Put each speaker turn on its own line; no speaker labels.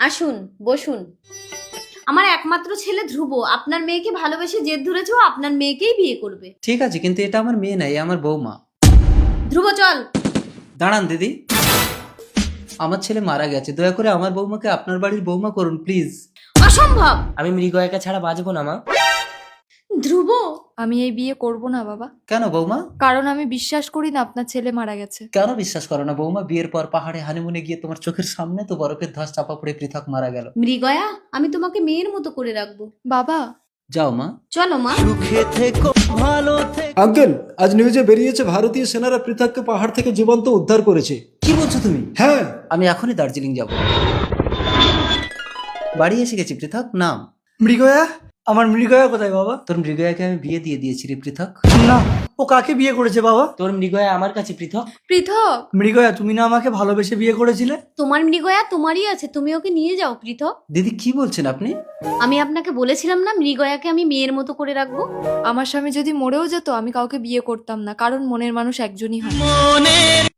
আসুন, বসুন। আমার একমাত্র ছেলে ধ্রুব আপনার মেয়েকে ভালোবেসে জেদ ধরেছে, ও আপনার মেয়েকেই বিয়ে করবে।
ঠিক আছে, কিন্তু এটা আমার মেয়ে নাই, আমার বৌমা।
ধ্রুব চল।
দাঁড়ান দিদি, আমার ছেলে মারা গেছে, দয়া করে আমার বৌমাকে আপনার বাড়ির বৌমা করুন প্লিজ।
অসম্ভব।
আমি মৃগয়াকে ছাড়া বাঁচবো না মা।
ধ্রুব,
আমি এই বিয়ে করব না বাবা,
কেন বৌমা?
কারণ আমি বিশ্বাস করি না আপনার ছেলে মারা গেছে।
কেন বিশ্বাস করো না বৌমা? বিয়ের পর পাহাড়ে হানিমুনে গিয়ে তোমার চোখের সামনে তো বরফের ধস চাপা পড়ে পৃথক মারা গেল।
মৃগয়া, আমি তোমাকে মেয়ের মতো করে রাখবো।
বাবা,
যাও মা।
চলো মা।
আঙ্কেল, আজ নিউজে বেরিয়েছে ভারতীয় সেনারা পৃথককে পাহাড় থেকে জীবন্ত উদ্ধার করেছে।
কি বলছো তুমি?
হ্যাঁ,
আমি এখনই দার্জিলিং যাব। বাড়ি এসে গেছি পৃথক, নাম।
মৃগয়া? আমার মৃগয়া কোথায় বাবা?
তোর মৃগয়াকে আমি বিয়ে দিয়ে দিয়েছি রে পৃথক।
না, ও কাকে বিয়ে করেছে বাবা?
তোর মৃগয়া আমার কাছে পৃথক।
পৃথক।
মৃগয়া, তুমি না আমাকে ভালোবেসে বিয়ে করেছিলে?
তোমার মৃগয়া তোমারই আছে, তুমি ওকে নিয়ে যাও পৃথক।
দিদি কি বলছেন আপনি?
আমি আপনাকে বলেছিলাম না মৃগয়াকে আমি মেয়ের মতো করে রাখবো।
আমার স্বামী যদি মরেও যেত আমি কাউকে বিয়ে করতাম না, কারণ মনের মানুষ একজনই হয়।